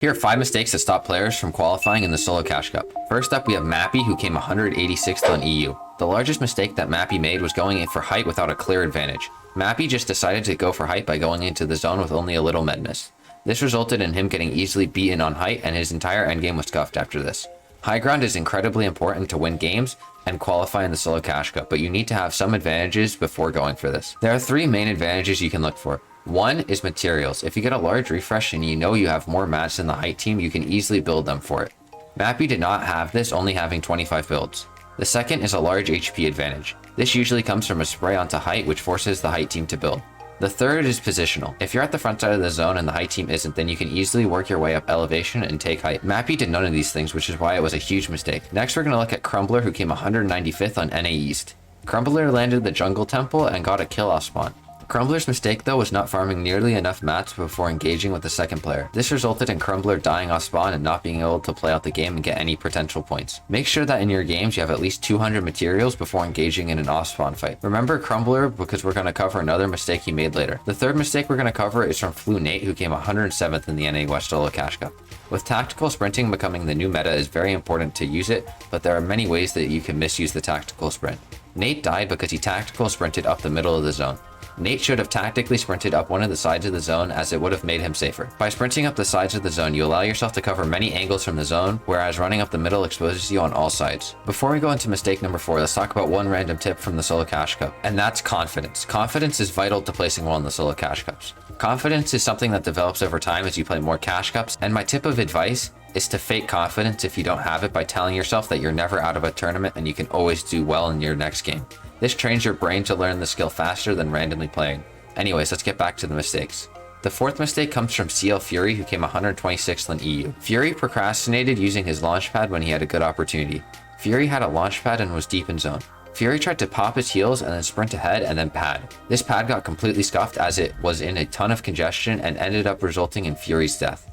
Here are 5 mistakes that stop players from qualifying in the Solo Cash Cup. First up, we have Mappi, who came 186th on EU. The largest mistake that Mappi made was going in for height without a clear advantage. Mappi just decided to go for height by going into the zone with only a little madness. This resulted in him getting easily beaten on height, and his entire endgame was scuffed after this. High ground is incredibly important to win games and qualify in the Solo Cash Cup, but you need to have some advantages before going for this. There are 3 main advantages you can look for. One is materials. If you get a large refresh and you know you have more mats than the height team, you can easily build them for it. Mappi did not have this, only having 25 builds. The second is a large HP advantage. This usually comes from a spray onto height, which forces the height team to build. The third is positional. If you're at the front side of the zone and the height team isn't, then you can easily work your way up elevation and take height. Mappi did none of these things, which is why it was a huge mistake. Next, we're going to look at Crumbler, who came 195th on NA East. Crumbler landed the jungle temple and got a kill off spawn. Crumbler's mistake though was not farming nearly enough mats before engaging with the second player. This resulted in Crumbler dying off spawn and not being able to play out the game and get any potential points. Make sure that in your games you have at least 200 materials before engaging in an off spawn fight. Remember Crumbler because we're going to cover another mistake he made later. The third mistake we're going to cover is from Flu Nate, who came 107th in the NA West Solo Cash Cup. With tactical sprinting becoming the new meta, it is very important to use it, but there are many ways that you can misuse the tactical sprint. Nate died because he tactical sprinted up the middle of the zone. Nate should have tactically sprinted up one of the sides of the zone, as it would have made him safer. By sprinting up the sides of the zone, you allow yourself to cover many angles from the zone, whereas running up the middle exposes you on all sides. Before we go into mistake number 4, let's talk about one random tip from the Solo Cash Cup, and that's confidence. Confidence is vital to placing well in the Solo Cash Cups. Confidence is something that develops over time as you play more Cash Cups, and my tip of advice is to fake confidence if you don't have it by telling yourself that you're never out of a tournament and you can always do well in your next game. This trains your brain to learn the skill faster than randomly playing. Anyways, let's get back to the mistakes. The 4th mistake comes from CL Fury, who came 126th on EU. Fury procrastinated using his launchpad when he had a good opportunity. Fury had a launchpad and was deep in zone. Fury tried to pop his heals and then sprint ahead and then pad. This pad got completely scuffed as it was in a ton of congestion and ended up resulting in Fury's death.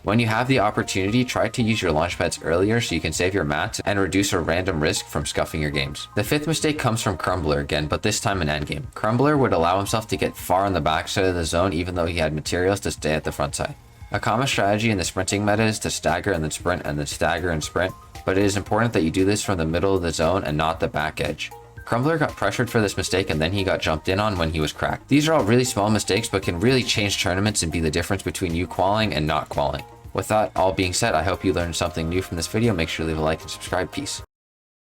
When you have the opportunity, try to use your launchpads earlier so you can save your mats and reduce a random risk from scuffing your games. The 5th mistake comes from Crumbler again, but this time in endgame. Crumbler would allow himself to get far on the backside of the zone even though he had materials to stay at the front side. A common strategy in the sprinting meta is to stagger and then sprint and then stagger and sprint, but it is important that you do this from the middle of the zone and not the back edge. Crumbler got pressured for this mistake and then he got jumped in on when he was cracked. These are all really small mistakes but can really change tournaments and be the difference between you qualing and not qualing. With that all being said, I hope you learned something new from this video. Make sure to leave a like and subscribe. Peace.